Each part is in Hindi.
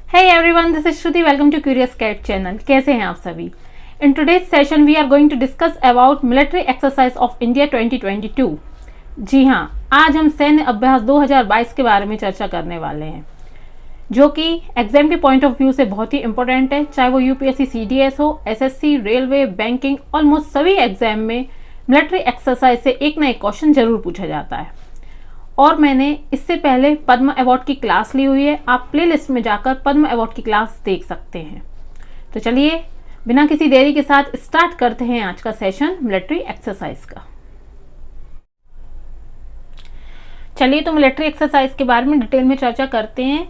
Hey everyone, this is Shruti. Welcome to Curious Cat channel. कैसे हैं आप सभी? In today's session we are going to discuss about military exercise of India 2022. जी हाँ, आज हम सैन्य अभ्यास 2022 के बारे में चर्चा करने वाले हैं, जो कि एग्जाम के पॉइंट ऑफ व्यू से बहुत ही इंपॉर्टेंट है। चाहे वो यूपीएससी सीडीएस हो, एसएससी, रेलवे, बैंकिंग, ऑलमोस्ट सभी एग्जाम में मिलिट्री एक्सरसाइज से एक ना एक क्वेश्चन जरूर पूछा जाता है। और मैंने इससे पहले पद्म अवार्ड की क्लास ली हुई है, आप प्लेलिस्ट में जाकर पद्म अवार्ड की क्लास देख सकते हैं। तो चलिए बिना किसी देरी के साथ स्टार्ट करते हैं आज का सेशन मिलिट्री एक्सरसाइज का। चलिए तो मिलिट्री एक्सरसाइज के बारे में डिटेल में चर्चा करते हैं।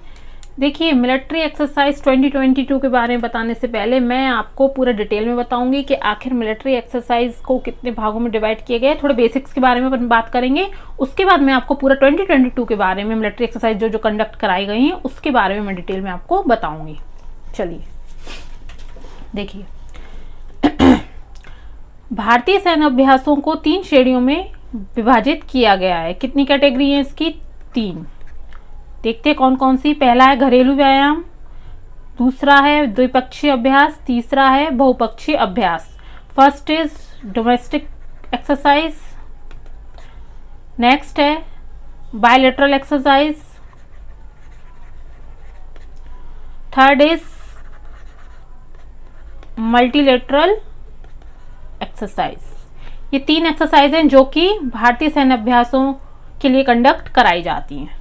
देखिए, मिलिट्री एक्सरसाइज 2022 के बारे में बताने से पहले मैं आपको पूरा डिटेल में बताऊंगी कि आखिर मिलिट्री एक्सरसाइज को कितने भागों में डिवाइड किया गया है। थोड़े बेसिक्स के बारे में बात करेंगे, उसके बाद मैं आपको पूरा 2022 के बारे में मिलिट्री एक्सरसाइज जो कंडक्ट कराई गई हैं उसके बारे में मैं डिटेल में आपको बताऊंगी। चलिए देखिए, भारतीय सैन्य अभ्यासों को 3 श्रेणियों में विभाजित किया गया है। कितनी कैटेगरी है इसकी? 3। देखते हैं कौन कौन सी। पहला है घरेलू व्यायाम, दूसरा है द्विपक्षीय अभ्यास, तीसरा है बहुपक्षीय अभ्यास। First is domestic exercise, next है bilateral exercise, third is multilateral exercise. ये 3 एक्सरसाइज हैं जो कि भारतीय सैन्य अभ्यासों के लिए कंडक्ट कराई जाती हैं।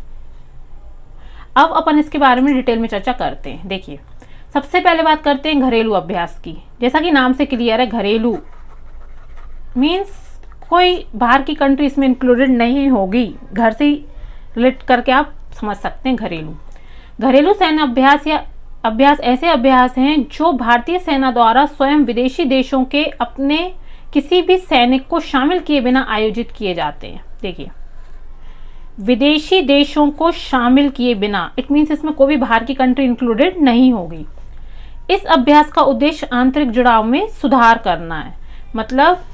अब अपन इसके बारे में डिटेल में चर्चा करते हैं। देखिए, सबसे पहले बात करते हैं घरेलू अभ्यास की। जैसा कि नाम से क्लियर है, घरेलू मीन्स कोई बाहर की कंट्री इसमें इंक्लूडेड नहीं होगी, घर से ही रिलेट करके आप समझ सकते हैं। घरेलू सैन्य अभ्यास या अभ्यास ऐसे अभ्यास हैं जो भारतीय सेना द्वारा स्वयं विदेशी देशों के अपने किसी भी सैनिक को शामिल किए बिना आयोजित किए जाते हैं। देखिए, विदेशी देशों को शामिल किए बिना, इट मीन्स इसमें कोई भी बाहर की कंट्री इंक्लूडेड नहीं होगी। इस अभ्यास का उद्देश्य आंतरिक जुड़ाव में सुधार करना है, मतलब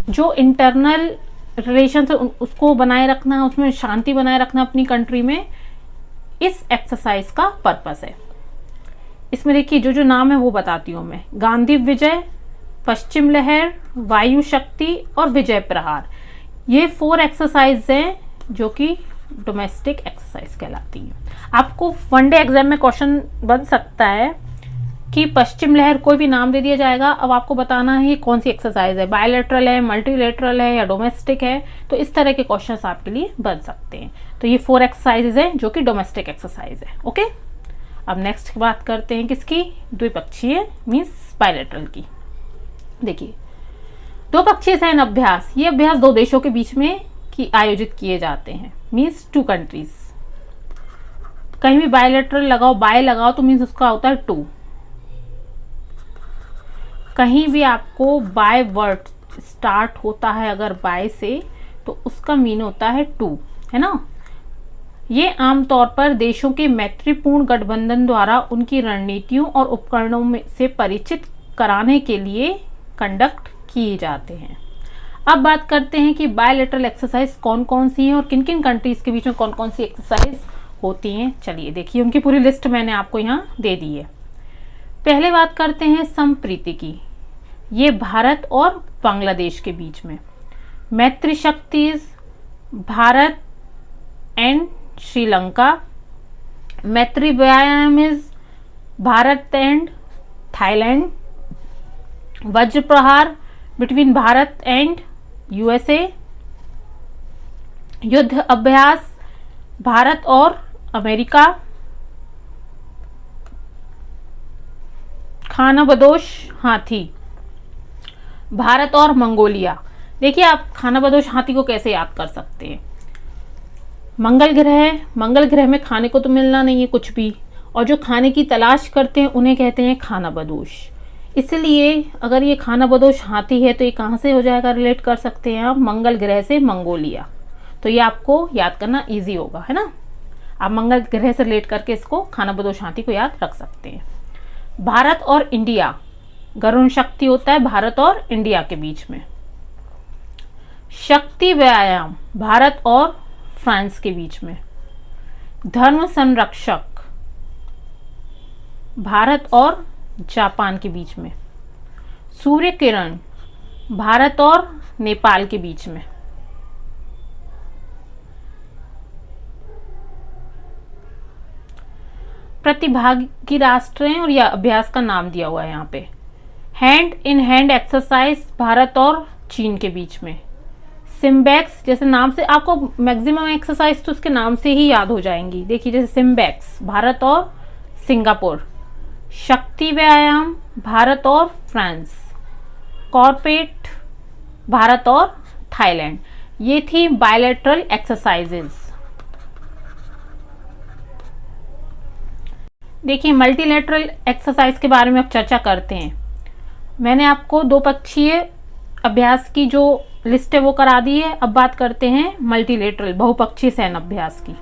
जो इंटरनल रिलेशन उसको बनाए रखना, उसमें शांति बनाए रखना अपनी कंट्री में, इस एक्सरसाइज का पर्पस है। इसमें देखिए जो जो नाम है वो बताती हूँ मैं। गांधी विजय, पश्चिम लहर, वायु शक्ति और विजय प्रहार, ये 4 एक्सरसाइज हैं जो कि डोमेस्टिक एक्सरसाइज कहलाती है। आपको वनडे एग्जाम में क्वेश्चन बन सकता है कि पश्चिम लहर कोई भी नाम दे दिया जाएगा, अब आपको बताना है ये कौन सी एक्सरसाइज है, बायलैटरल है, मल्टीलैटरल है या डोमेस्टिक है। तो इस तरह के क्वेश्चंस आपके लिए बन सकते हैं। तो ये 4 एक्सरसाइजेज हैं जो कि डोमेस्टिक एक्सरसाइज है। ओके, अब नेक्स्ट बात करते हैं किसकी? द्विपक्षीय मीन्स बायलैटरल की। देखिए, द्विपक्षीय सैन्य अभ्यास, ये अभ्यास 2 देशों के बीच में की आयोजित किए जाते हैं, मीन्स 2 कंट्रीज। कहीं भी बायलैटरल लगाओ, बाय लगाओ तो मीन्स उसका होता है 2। कहीं भी आपको बाय वर्ड स्टार्ट होता है अगर बाय से, तो उसका मीन होता है 2, है ना। ये आमतौर पर देशों के मैत्रीपूर्ण गठबंधन द्वारा उनकी रणनीतियों और उपकरणों में से परिचित कराने के लिए कंडक्ट किए जाते हैं। अब बात करते हैं कि बायलैटरल एक्सरसाइज कौन कौन सी हैं और किन किन कंट्रीज के बीच में कौन कौन सी एक्सरसाइज होती हैं। चलिए देखिए, उनकी पूरी लिस्ट मैंने आपको यहाँ दे दी है। पहले बात करते हैं संप्रीति की, ये भारत और बांग्लादेश के बीच में। मैत्री शक्तिज, भारत एंड श्रीलंका। मैत्री व्यायाम इज भारत एंड थाईलैंड। वज्र प्रहार बिटवीन भारत एंड यूएसए। युद्ध अभ्यास भारत और अमेरिका। खानाबदोश हाथी भारत और मंगोलिया। देखिए, आप खानाबदोश हाथी को कैसे याद कर सकते हैं? मंगल ग्रह में खाने को तो मिलना नहीं है कुछ भी, और जो खाने की तलाश करते हैं उन्हें कहते हैं खानाबदोश। इसलिए अगर ये खानाबदोश हाथी है तो ये कहाँ से हो जाएगा, रिलेट कर सकते हैं आप मंगल ग्रह से मंगोलिया। तो ये आपको याद करना इजी होगा, है ना। आप मंगल ग्रह से रिलेट करके इसको खानाबदोश हाथी को याद रख सकते हैं। भारत और इंडिया, गरुण शक्ति होता है भारत और इंडिया के बीच में। शक्ति व्यायाम भारत और फ्रांस के बीच में। धर्म संरक्षक भारत और जापान के बीच में। सूर्य किरण भारत और नेपाल के बीच में। प्रतिभागी राष्ट्र हैं और यह अभ्यास का नाम दिया हुआ है यहाँ पे। Hand in hand exercise Bharat और चीन के बीच में। सिम्बैक्स, जैसे नाम से आपको मैक्सिमम एक्सरसाइज तो उसके नाम से ही याद हो जाएंगी। देखिए जैसे सिम्बैक्स भारत और सिंगापुर। शक्ति व्यायाम भारत और फ्रांस। कॉर्पेट भारत और थाईलैंड। ये थी बायलैटरल एक्सरसाइजेज। देखिए मल्टीलैटरल एक्सरसाइज के बारे में अब चर्चा करते हैं। मैंने आपको दो पक्षीय अभ्यास की जो लिस्ट है वो करा दी है। अब बात करते हैं मल्टीलैटरल बहुपक्षीय सैन्य अभ्यास की।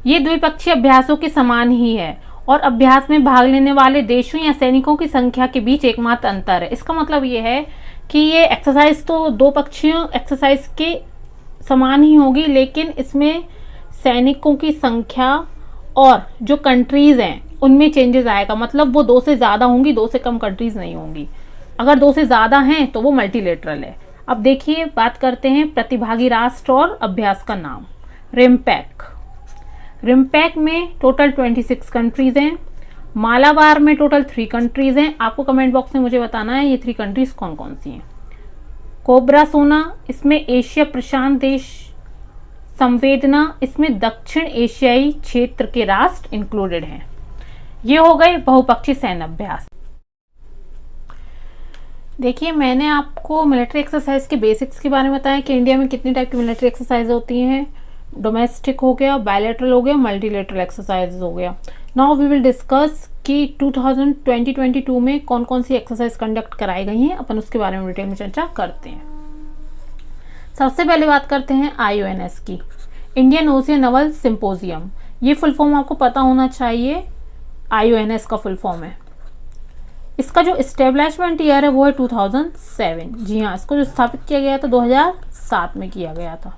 ये द्विपक्षीय अभ्यासों के समान ही है और अभ्यास में भाग लेने वाले देशों या सैनिकों की संख्या के बीच एकमात्र अंतर है। इसका मतलब ये है कि ये एक्सरसाइज तो दो पक्षीय एक्सरसाइज के समान ही होगी, लेकिन इसमें सैनिकों की संख्या और जो कंट्रीज हैं उनमें चेंजेस आएगा। मतलब वो 2 से ज्यादा होंगी, 2 से कम कंट्रीज नहीं होंगी। अगर 2 से ज्यादा हैं तो वो मल्टीलेटरल है। अब देखिए बात करते हैं प्रतिभागी राष्ट्र और अभ्यास का नाम। रिम्पैक। रिम्पैक में टोटल 26 कंट्रीज हैं। मालाबार में टोटल 3 कंट्रीज हैं। आपको कमेंट बॉक्स में मुझे बताना है ये 3 कंट्रीज कौन कौन सी हैं। कोबरा सोना, इसमें एशिया प्रशांत देश। संवेदना, इसमें दक्षिण एशियाई क्षेत्र के राष्ट्र इंक्लूडेड हैं। ये हो गए बहुपक्षीय सैन्य अभ्यास। देखिए मैंने आपको मिलिट्री एक्सरसाइज के बेसिक्स के बारे में बताया कि इंडिया में कितने टाइप की मिलिट्री एक्सरसाइज होती हैं। डोमेस्टिक हो गया, बायलैटरल हो गया, मल्टीलैटरल एक्सरसाइज हो गया। नाउ वी विल डिस्कस कि 2022 में कौन कौन सी एक्सरसाइज कंडक्ट कराई गई हैं। अपन उसके बारे में डिटेल में चर्चा करते हैं। सबसे पहले बात करते हैं IONS की, इंडियन ओशियन नवल सिंपोजियम। ये फुल फॉर्म आपको पता होना चाहिए। IONS का फुल फॉर्म है। इसका जो इस्टेब्लिशमेंट ईयर है वो है 2007। जी हाँ, इसको जो स्थापित किया गया था 2007 में किया गया था।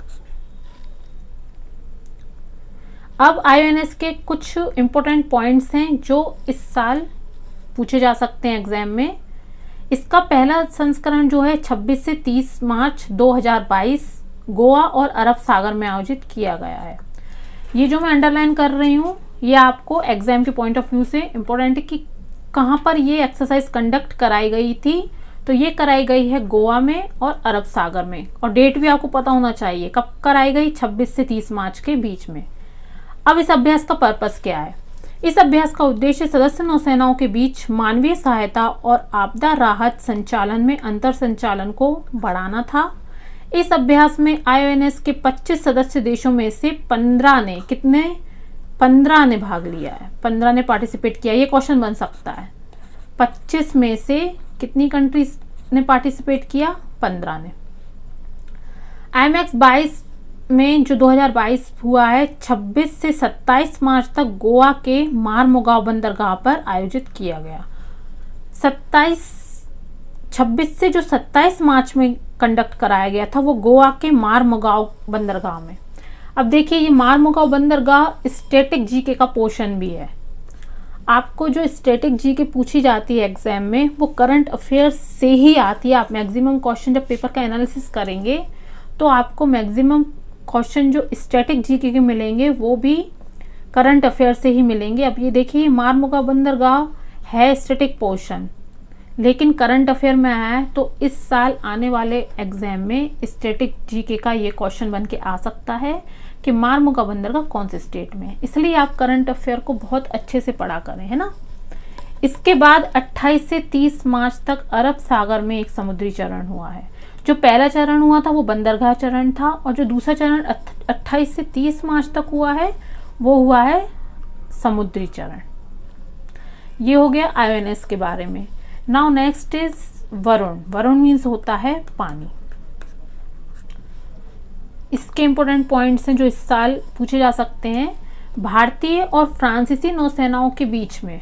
अब IONS के कुछ इंपॉर्टेंट पॉइंट्स हैं जो इस साल पूछे जा सकते हैं एग्जाम में। इसका पहला संस्करण जो है 26 से 30 मार्च 2022 गोवा और अरब सागर में आयोजित किया गया है। ये जो मैं अंडरलाइन कर रही हूँ ये आपको एग्जाम के पॉइंट ऑफ व्यू से इम्पोर्टेंट है कि कहाँ पर ये एक्सरसाइज कंडक्ट कराई गई थी। तो ये कराई गई है गोवा में और अरब सागर में, और डेट भी आपको पता होना चाहिए कब कराई गई, 26 से 30 मार्च के बीच में। अब इस अभ्यास का पर्पस क्या है? इस अभ्यास का उद्देश्य सदस्य नौसेनाओं के बीच मानवीय सहायता और आपदा राहत संचालन में अंतर संचालन को बढ़ाना था। इस अभ्यास में IONS के 25 सदस्य देशों में से 15 ने भाग लिया है। 15 ने पार्टिसिपेट किया। ये क्वेश्चन बन सकता है। 25 में से कितनी कंट्रीज ने पार्टिसिपेट किया? 15 ने। IMEX 22 में जो 2022 हुआ है 26 से 27 मार्च तक गोवा के मारमुगाव बंदरगाह पर आयोजित किया गया। 26 से जो 27 मार्च में कंडक्ट कराया गया था वो गोवा के मारमुगाव बंदरगाह में। अब देखिए ये मारमुगाव बंदरगाह स्टैटिक जीके का पोर्शन भी है। आपको जो स्टैटिक जीके पूछी जाती है एग्जाम में वो करंट अफेयर्स से ही आती है। आप मैक्सिमम क्वेश्चन जब पेपर का एनालिसिस करेंगे तो आपको मैक्सिमम क्वेश्चन जो स्टैटिक जीके के मिलेंगे वो भी करंट अफेयर से ही मिलेंगे। अब ये देखिए मारमुगाव बंदरगाह है स्टैटिक पोर्शन, लेकिन करंट अफेयर में आया है। तो इस साल आने वाले एग्जाम में स्टैटिक जीके का ये क्वेश्चन बन के आ सकता है कि मारमुगाव बंदरगाह कौन से स्टेट में है। इसलिए आप करंट अफेयर को बहुत अच्छे से पढ़ा करें, है ना। इसके बाद 28 से 30 मार्च तक अरब सागर में एक समुद्री चरण हुआ है। जो पहला चरण हुआ था वो बंदरगाह चरण था, और जो दूसरा चरण 28 से 30 मार्च तक हुआ है वो हुआ है समुद्री चरण। ये हो गया IONS के बारे में। Now next is Varun. Varun means होता है पानी। इसके इंपॉर्टेंट पॉइंट्स हैं जो इस साल पूछे जा सकते हैं। भारतीय और फ्रांसीसी नौसेनाओं के बीच में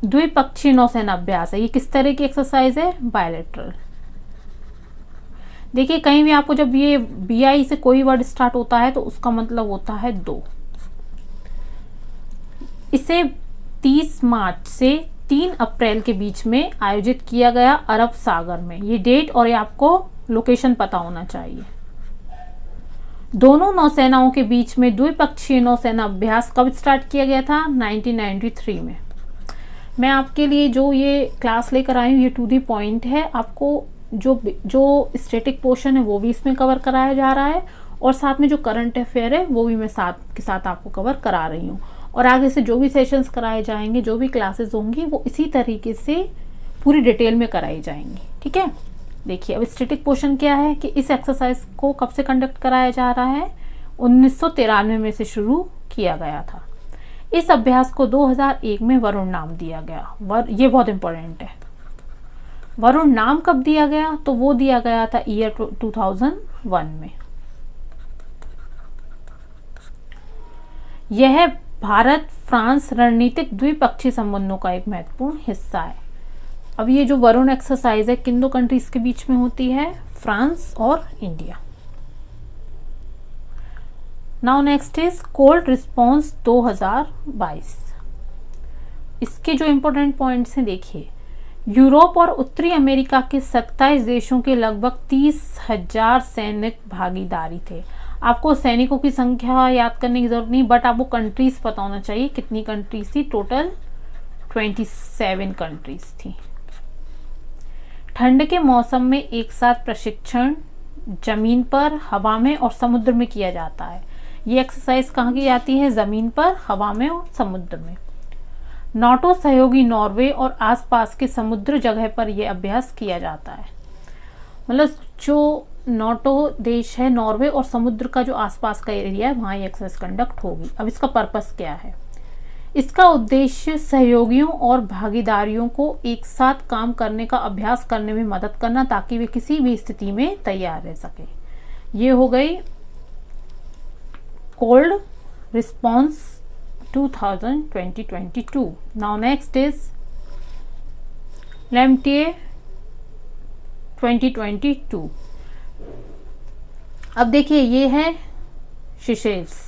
द्विपक्षीय नौसेना अभ्यास है। ये किस तरह की एक्सरसाइज है? बायलैटरल। देखिए कहीं भी आपको जब ये BI से कोई वर्ड स्टार्ट होता है तो उसका मतलब होता है 2। इसे 30 मार्च से 3 अप्रैल के बीच में आयोजित किया गया अरब सागर में। ये डेट और ये आपको लोकेशन पता होना चाहिए। दोनों नौसेनाओं के बीच में द्विपक्षीय नौसेना अभ्यास कब स्टार्ट किया गया था? 1993 में। मैं आपके लिए जो ये क्लास लेकर आई हूँ ये टू दी पॉइंट है। आपको जो स्टैटिक पोर्शन है वो भी इसमें कवर कराया जा रहा है और साथ में जो करंट अफेयर है वो भी मैं साथ के साथ आपको कवर करा रही हूँ। और आगे से जो भी सेशंस कराए जाएंगे, जो भी क्लासेस होंगी, वो इसी तरीके से पूरी डिटेल में कराई जाएंगी। ठीक है, देखिए अब स्टैटिक पोर्शन क्या है कि इस एक्सरसाइज को कब से कंडक्ट कराया जा रहा है? 1993 में से शुरू किया गया था। इस अभ्यास को 2001 में वरुण नाम दिया गया। ये बहुत इंपॉर्टेंट है। वरुण नाम कब दिया गया? तो वो दिया गया था ईयर 2001 में। यह भारत फ्रांस रणनीतिक द्विपक्षीय संबंधों का एक महत्वपूर्ण हिस्सा है। अब ये जो वरुण एक्सरसाइज है किन दो कंट्रीज के बीच में होती है? फ्रांस और India. Now next is cold response 2022। इसके जो इंपॉर्टेंट पॉइंट्स हैं देखिए, यूरोप और उत्तरी अमेरिका के 27 देशों के लगभग 30,000 सैनिक भागीदारी थे। आपको सैनिकों की संख्या याद करने की जरूरत नहीं, बट आपको कंट्रीज पता होना चाहिए। कितनी कंट्रीज थी? टोटल 27 कंट्रीज थी। ठंड के मौसम में एक साथ प्रशिक्षण जमीन पर, हवा में और समुद्र में किया जाता है। ये एक्सरसाइज कहाँ की जाती है? जमीन पर, हवा में और समुद्र में। नाटो सहयोगी नॉर्वे और आसपास के समुद्र जगह पर यह अभ्यास किया जाता है। मतलब जो नाटो देश है, नॉर्वे और समुद्र का जो आसपास का एरिया है, वहां ये एक्सरसाइज कंडक्ट होगी। अब इसका पर्पस क्या है? इसका उद्देश्य सहयोगियों और भागीदारियों को एक साथ काम करने का अभ्यास करने में मदद करना, ताकि वे किसी भी स्थिति में तैयार रह सके। ये हो गई cold response 2022। Now next is Lamitiye 2022। अब देखिए ये है सिशेल्स।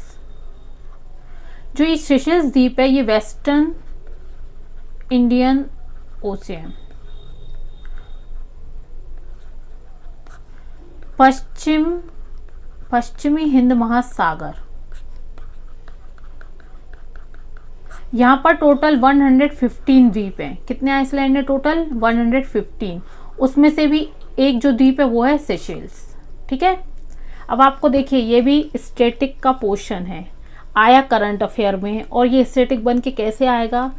जो ये सिशेल्स द्वीप है ये वेस्टर्न इंडियन ओशियन, पश्चिमी हिंद महासागर, यहाँ पर टोटल 115 द्वीप हैं। कितने आइसलैंड है टोटल? 115। उसमें से भी एक जो द्वीप है वो है सेशेल्स। ठीक है, अब आपको देखिए ये भी स्टैटिक का पोर्शन है, आया करंट अफेयर में। और ये स्टैटिक बन के कैसे आएगा?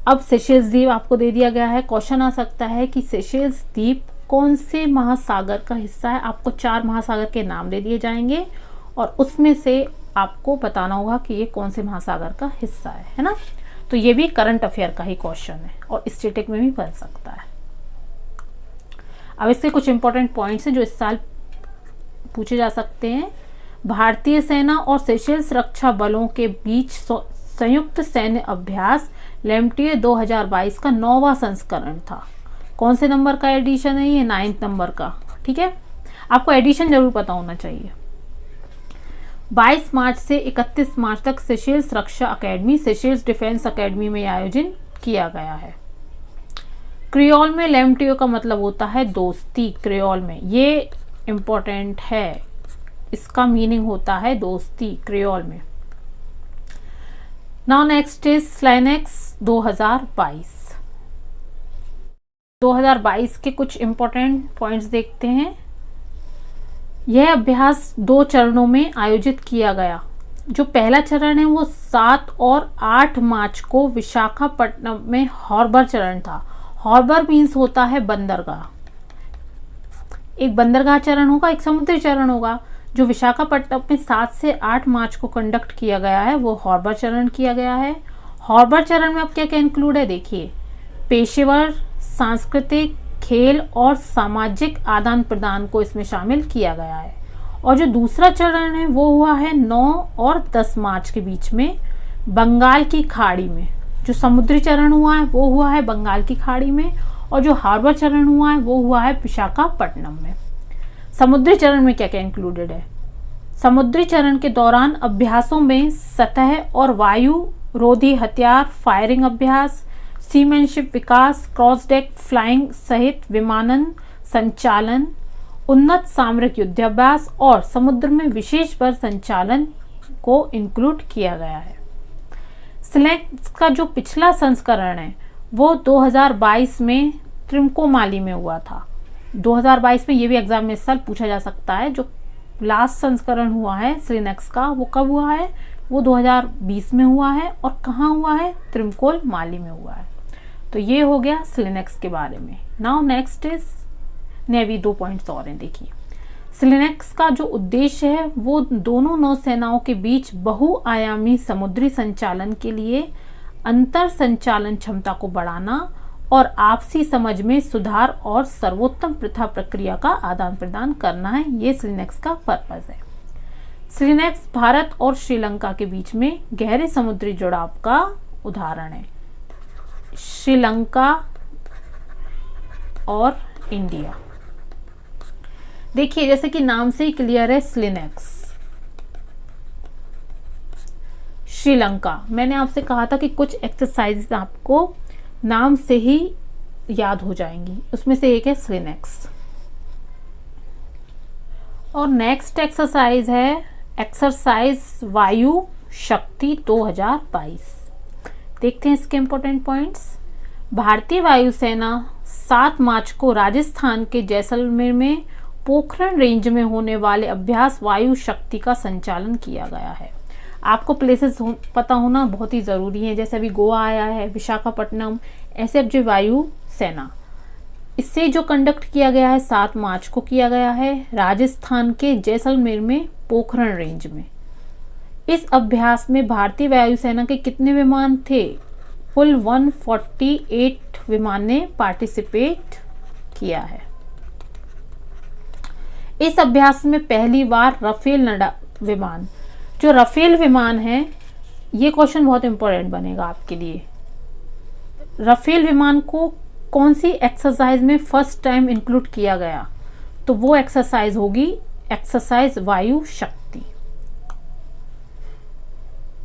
अब सेशेल्स द्वीप आपको दे दिया गया है। क्वेश्चन आ सकता है कि सेशेल्स द्वीप कौन से महासागर का हिस्सा है? आपको 4 महासागर के नाम दे दिए जाएंगे और उसमें से आपको बताना होगा कि ये कौन से महासागर का हिस्सा है ना। तो ये भी करंट अफेयर का ही क्वेश्चन है और स्टैटिक में भी बन सकता है। अब इसके कुछ इंपॉर्टेंट पॉइंट्स हैं जो इस साल पूछे जा सकते हैं। भारतीय सेना और सेशेल्स रक्षा बलों के बीच संयुक्त सैन्य अभ्यास लेम्टिए 2022 का 9वां संस्करण था। कौन से नंबर का एडिशन है? ये 9th नंबर का। ठीक है, आपको एडिशन जरूर पता होना चाहिए। 22 मार्च से 31 मार्च तक सेशेल्स रक्षा अकेडमी, सेशेल्स डिफेंस अकेडमी में आयोजन किया गया है। क्रियोल में लेम्टियो का मतलब होता है दोस्ती। क्रियोल में ये इंपॉर्टेंट है, इसका मीनिंग होता है दोस्ती क्रियोल में। Now next is स्लैनेक्स 2022। 2022 के कुछ इंपॉर्टेंट पॉइंट्स देखते हैं। यह अभ्यास 2 चरणों में आयोजित किया गया। जो पहला चरण है वो 7 और 8 मार्च को विशाखापट्टनम में हार्बर चरण था। हार्बर मीन्स होता है बंदरगाह। एक बंदरगाह चरण होगा, एक समुद्री चरण होगा। जो विशाखापट्टनम में 7 से 8 मार्च को कंडक्ट किया गया है वो हार्बर चरण किया गया है। हार्बर चरण में अब क्या क्या इंक्लूड है देखिए, पेशेवर, सांस्कृतिक, खेल और सामाजिक आदान प्रदान को इसमें शामिल किया गया है। और जो दूसरा चरण है वो हुआ है 9 और 10 मार्च के बीच में बंगाल की खाड़ी में। जो समुद्री चरण हुआ है वो हुआ है बंगाल की खाड़ी में और जो हार्बर चरण हुआ है वो हुआ है विशाखापट्टनम में। समुद्री चरण में क्या क्या इंक्लूडेड है? समुद्री चरण के दौरान अभ्यासों में सतह और वायु रोधी हथियार फायरिंग अभ्यास, सीमैनशिप विकास, क्रॉस डेक फ्लाइंग सहित विमानन संचालन, उन्नत सामरिक युद्धाभ्यास और समुद्र में विशेष बल संचालन को इंक्लूड किया गया है। स्लिनेक्स का जो पिछला संस्करण है वो 2022 में त्रिंकोमाली में हुआ था। 2022 में ये भी एग्जाम में इस साल पूछा जा सकता है। जो लास्ट संस्करण हुआ है स्लिनेक्स का वो कब हुआ है? वो 2020 में हुआ है। और कहाँ हुआ है? त्रिंकोमाली में हुआ है। तो ये हो गया स्लिनेक्स के बारे में। Now next is navy. 2 points और हैं, देखिए। स्लिनेक्स का जो उद्देश्य है वो दोनों नौसेनाओं के बीच बहुआयामी समुद्री संचालन के लिए अंतर संचालन क्षमता को बढ़ाना और आपसी समझ में सुधार और सर्वोत्तम प्रथा प्रक्रिया का आदान प्रदान करना है। ये स्लिनेक्स का पर्पस है। स्लिनेक्स भारत और श्रीलंका के बीच में गहरे समुद्री जुड़ाव का उदाहरण है। श्रीलंका और इंडिया, देखिए जैसे कि नाम से ही क्लियर है, स्लिनेक्स श्रीलंका। मैंने आपसे कहा था कि कुछ एक्सरसाइज आपको नाम से ही याद हो जाएंगी, उसमें से एक है स्लिनेक्स। और नेक्स्ट एक्सरसाइज है एक्सरसाइज वायु शक्ति 2022। देखते हैं इसके इंपॉर्टेंट पॉइंट्स। भारतीय वायुसेना 7 मार्च को राजस्थान के जैसलमेर में पोखरण रेंज में होने वाले अभ्यास वायु शक्ति का संचालन किया गया है। आपको प्लेसेस पता होना बहुत ही ज़रूरी है। जैसे अभी गोवा आया है, विशाखापट्टनम, ऐसे अब जो वायु सेना, इससे जो कंडक्ट किया गया है 7 मार्च को किया गया है राजस्थान के जैसलमेर में पोखरण रेंज में। इस अभ्यास में भारतीय वायुसेना के कितने विमान थे? कुल 148 विमान ने पार्टिसिपेट किया है। इस अभ्यास में पहली बार राफेल विमान, जो राफेल विमान है, ये क्वेश्चन बहुत इंपॉर्टेंट बनेगा आपके लिए। राफेल विमान को कौन सी एक्सरसाइज में फर्स्ट टाइम इंक्लूड किया गया? तो वो एक्सरसाइज होगी एक्सरसाइज वायु शक्ति।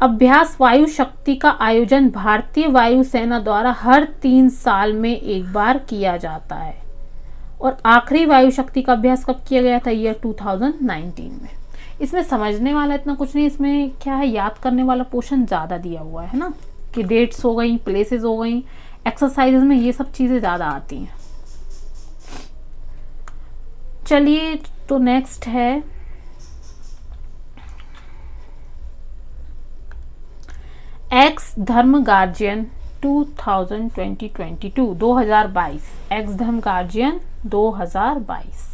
अभ्यास वायु शक्ति का आयोजन भारतीय वायुसेना द्वारा हर 3 साल में एक बार किया जाता है। और आखिरी वायु शक्ति का अभ्यास कब किया गया था? ईयर 2019 में। इसमें समझने वाला इतना कुछ नहीं, इसमें क्या है, याद करने वाला पोर्शन ज़्यादा दिया हुआ है ना, कि डेट्स हो गई, प्लेसेस हो गई, एक्सरसाइजेज में ये सब चीज़ें ज़्यादा आती हैं। चलिए तो नेक्स्ट है एक्स धर्म गार्जियन 2022 एक्स धर्म गार्जियन 2022।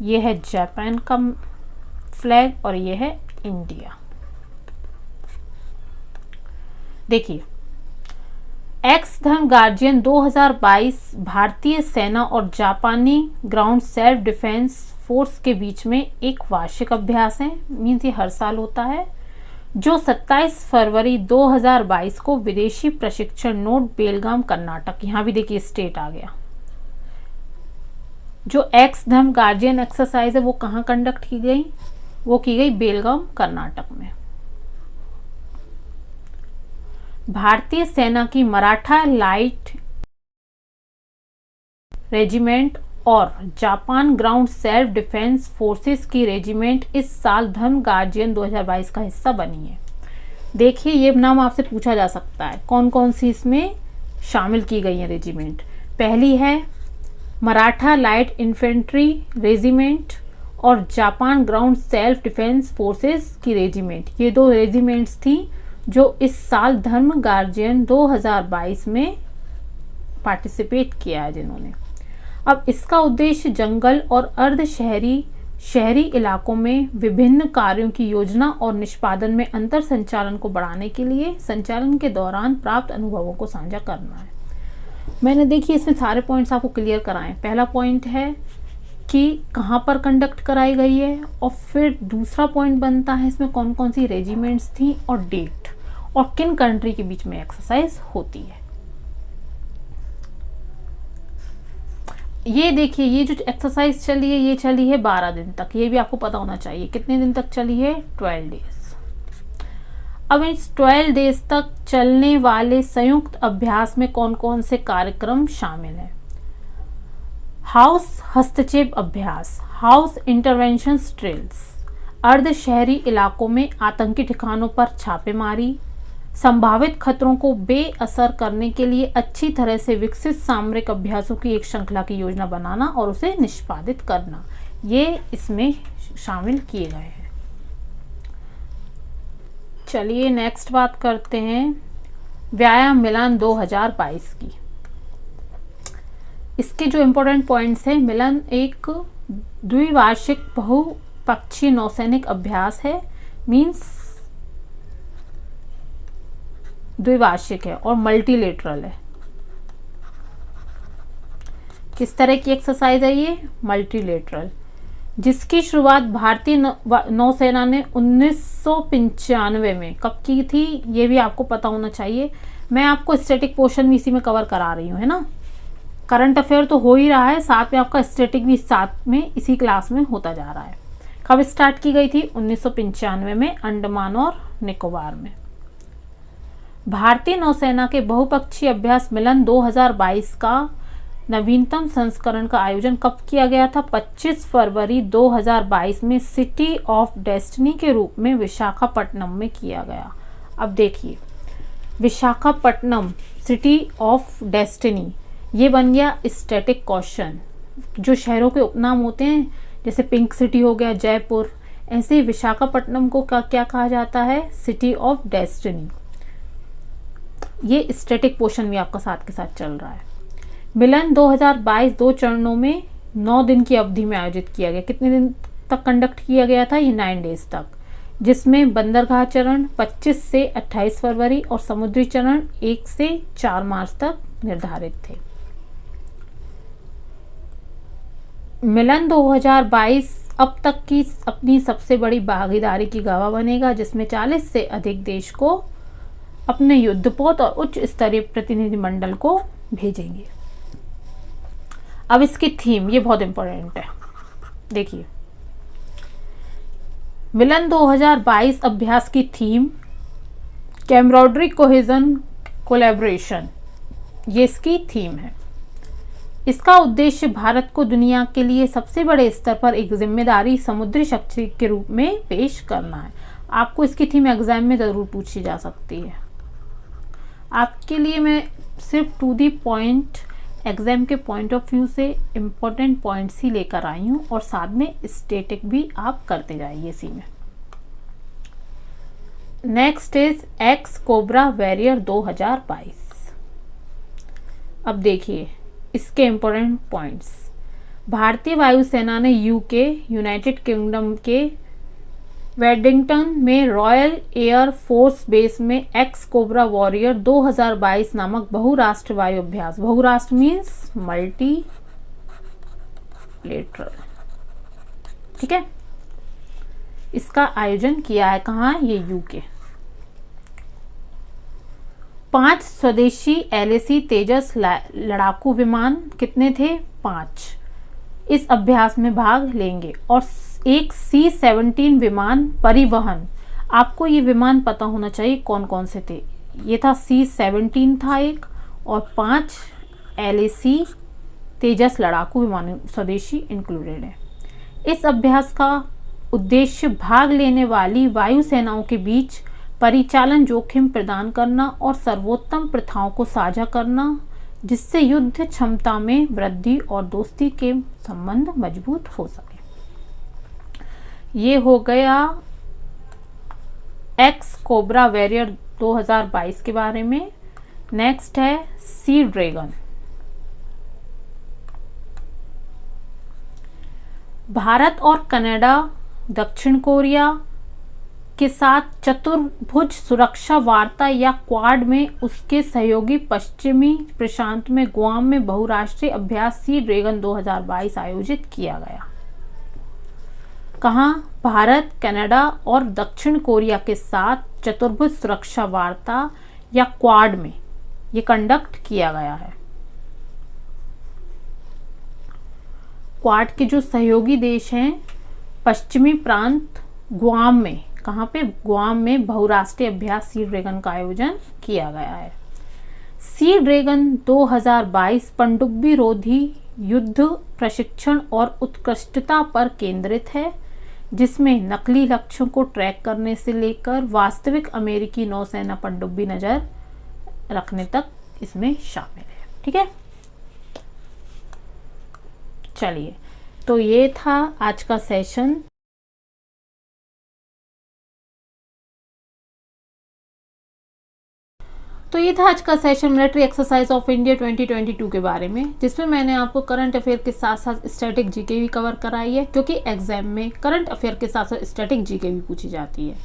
ये है जापान का फ्लैग और ये है इंडिया। देखिए एक्स धर्म गार्जियन 2022 भारतीय सेना और जापानी ग्राउंड सेल्फ डिफेंस फोर्स के बीच में एक वार्षिक अभ्यास है। मीन्स ये हर साल होता है, जो 27 फरवरी 2022 को विदेशी प्रशिक्षण नोट बेलगाम कर्नाटक, यहाँ भी देखिए स्टेट आ गया। जो एक्स धर्म गार्जियन एक्सरसाइज है वो कहाँ कंडक्ट की गई? वो की गई बेलगाम कर्नाटक में। भारतीय सेना की मराठा लाइट रेजिमेंट और Japan ground self defence forces की रेजिमेंट इस साल धर्म गार्जियन 2022 का हिस्सा बनी है। देखिए ये नाम आपसे पूछा जा सकता है, कौन कौन सी इसमें शामिल की गई है रेजिमेंट। पहली है मराठा लाइट इन्फेंट्री रेजिमेंट और Japan ground self defence forces की रेजिमेंट। ये 2 रेजिमेंट्स थी जो इस साल धर्म गार्जियन 2022 में पार्टिसिपेट किया है जिन्होंने। अब इसका उद्देश्य जंगल और अर्ध शहरी इलाकों में विभिन्न कार्यों की योजना और निष्पादन में अंतर संचालन को बढ़ाने के लिए संचालन के दौरान प्राप्त अनुभवों को साझा करना है। मैंने देखिए इसमें सारे पॉइंट्स आपको क्लियर कराएं। पहला पॉइंट है कि कहाँ पर कंडक्ट कराई गई है, और फिर दूसरा पॉइंट बनता है इसमें कौन कौन सी रेजिमेंट्स थी और डेट, और किन कंट्री के बीच में एक्सरसाइज होती है। ये देखिए, ये जो एक्सरसाइज चली है ये चली है 12 दिन तक, ये भी आपको पता होना चाहिए। कितने दिन तक चली है? 12 डेज। अब इस 12 डेज तक चलने वाले संयुक्त अभ्यास में कौन कौन से कार्यक्रम शामिल हैं? हाउस हस्तक्षेप अभ्यास, हाउस इंटरवेंशन ड्रिल्स, अर्ध शहरी इलाकों में आतंकी ठिकानों पर छापेमारी, संभावित खतरों को बेअसर करने के लिए अच्छी तरह से विकसित सामरिक अभ्यासों की एक श्रृंखला की योजना बनाना और उसे निष्पादित करना, ये इसमें शामिल किए गए हैं। चलिए नेक्स्ट बात करते हैं व्यायाम मिलन 2022 की। इसके जो इम्पोर्टेंट पॉइंट्स हैं, मिलन एक द्विवार्षिक बहुपक्षीय नौसैनिक अभ्यास है, मींस द्विवार्षिक है और मल्टीलेटरल है। किस तरह की एक्सरसाइज है ये? मल्टीलेटरल, जिसकी शुरुआत भारतीय नौसेना ने 1995 में कब की थी, ये भी आपको पता होना चाहिए। मैं आपको स्टैटिक पोर्शन भी इसी में कवर करा रही हूँ, है ना। करंट अफेयर तो हो ही रहा है, साथ में आपका स्टैटिक भी साथ में इसी क्लास में होता जा रहा है। कब स्टार्ट की गई थी? 1995 में अंडमान और निकोबार में। भारतीय नौसेना के बहुपक्षीय अभ्यास मिलन 2022 का नवीनतम संस्करण का आयोजन कब किया गया था? 25 फरवरी 2022 में सिटी ऑफ डेस्टिनी के रूप में विशाखापट्टनम में किया गया। अब देखिए, विशाखापट्टनम सिटी ऑफ डेस्टिनी, ये बन गया स्टैटिक क्वेश्चन। जो शहरों के उपनाम होते हैं, जैसे पिंक सिटी हो गया जयपुर, ऐसे विशाखापट्टनम को क्या कहा जाता है? City of destiny. ये स्टैटिक पोर्शन भी आपका साथ के साथ चल रहा है। मिलन 2022 2 चरणों में 9 दिन की अवधि में आयोजित किया गया। कितने दिन तक कंडक्ट किया गया था? ये 9 डेज तक, जिसमें बंदरगाह चरण 25 से 28 फरवरी और समुद्री चरण 1 से 4 मार्च तक निर्धारित थे। मिलन 2022 अब तक की अपनी सबसे बड़ी भागीदारी की गवाह बनेगा, जिसमें 40 से अधिक देश को अपने युद्धपोत और उच्च स्तरीय प्रतिनिधिमंडल को भेजेंगे। अब इसकी थीम, ये बहुत इंपॉर्टेंट है, देखिए। मिलन 2022 अभ्यास की थीम कैमराडरी, कोहेजन, कोलैबोरेशन, ये इसकी थीम है। इसका उद्देश्य भारत को दुनिया के लिए सबसे बड़े स्तर पर एक जिम्मेदारी समुद्री शक्ति के रूप में पेश करना है। आपको इसकी थीम एग्जाम में जरूर पूछी जा सकती है। आपके लिए मैं सिर्फ टू दी पॉइंट, एग्जाम के पॉइंट ऑफ व्यू से इम्पोर्टेंट पॉइंट्स ही लेकर आई हूँ, और साथ में स्टैटिक भी आप करते जाइए इसी में। Next is x cobra warrior 2022। अब देखिए इसके इम्पोर्टेंट पॉइंट्स। भारतीय वायुसेना ने यूके, यूनाइटेड किंगडम के वेडिंगटन में रॉयल एयर फोर्स बेस में एक्स कोबरा वॉरियर 2022 नामक बहुराष्ट्र वायु अभ्यास, बहुराष्ट्र मीन्स मल्टी लेटरल, ठीक है, इसका आयोजन किया है। कहाँ? ये यूके। 5 स्वदेशी LAC तेजस लड़ाकू विमान, कितने थे? 5, इस अभ्यास में भाग लेंगे, और एक C-17 विमान परिवहन। आपको ये विमान पता होना चाहिए कौन कौन से थे। ये था C-17 था एक, और 5 LAC तेजस लड़ाकू विमान स्वदेशी इंक्लूडेड है। इस अभ्यास का उद्देश्य भाग लेने वाली वायुसेनाओं के बीच परिचालन जोखिम प्रदान करना और सर्वोत्तम प्रथाओं को साझा करना, जिससे युद्ध क्षमता में वृद्धि और दोस्ती के संबंध मजबूत हो सके। ये हो गया एक्स कोबरा वॉरियर 2022 के बारे में। नेक्स्ट है सी ड्रैगन। भारत और कनाडा दक्षिण कोरिया के साथ चतुर्भुज सुरक्षा वार्ता या क्वाड में उसके सहयोगी पश्चिमी प्रशांत में गुआम में बहुराष्ट्रीय अभ्यास सी ड्रैगन 2022 आयोजित किया गया। कहाँ? भारत, कनाडा और दक्षिण कोरिया के साथ चतुर्भुज सुरक्षा वार्ता या क्वाड में ये कंडक्ट किया गया है। क्वाड के जो सहयोगी देश हैं पश्चिमी प्रांत गुआम में, कहाँ पे, गुआम में बहुराष्ट्रीय अभ्यास सी ड्रैगन का आयोजन किया गया है। सी ड्रैगन 2022 पनडुब्बी रोधी युद्ध प्रशिक्षण और उत्कृष्टता पर केंद्रित है, जिसमें नकली लक्ष्यों को ट्रैक करने से लेकर वास्तविक अमेरिकी नौसेना पनडुब्बी नजर रखने तक इसमें शामिल है। ठीक है, चलिए, तो ये था आज का सेशन। तो ये था आज का session military exercise of India 2022 के बारे में, जिसमें मैंने आपको करंट अफेयर के साथ साथ स्टैटिक जीके भी कवर कराई है, क्योंकि एग्जाम में करंट अफेयर के साथ साथ स्टैटिक जीके भी पूछी जाती है।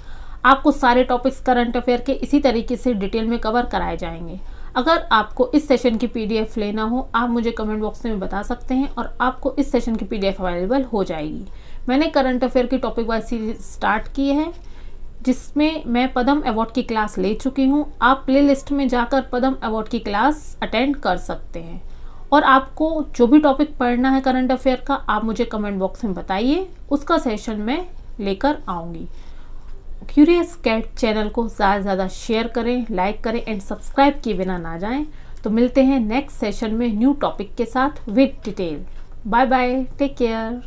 आपको सारे टॉपिक्स करंट अफेयर के इसी तरीके से डिटेल में कवर कराए जाएंगे। अगर आपको इस सेशन की पीडीएफ लेना हो, आप मुझे कमेंट बॉक्स में बता सकते हैं और आपको इस सेशन की पीडीएफ अवेलेबल हो जाएगी। मैंने करंट अफेयर की टॉपिक वाइज सीरीज स्टार्ट की है, जिसमें मैं पद्म अवार्ड की क्लास ले चुकी हूँ। आप प्ले लिस्ट में जाकर पद्म अवार्ड की क्लास अटेंड कर सकते हैं। और आपको जो भी टॉपिक पढ़ना है करंट अफेयर का, आप मुझे कमेंट बॉक्स में बताइए, उसका सेशन मैं लेकर आऊँगी। क्यूरियस कैट चैनल को ज़्यादा से ज़्यादा शेयर करें, लाइक करें एंड सब्सक्राइब किए बिना ना जाएं। तो मिलते हैं नेक्स्ट सेशन में न्यू टॉपिक के साथ with detail. Bye bye, take care.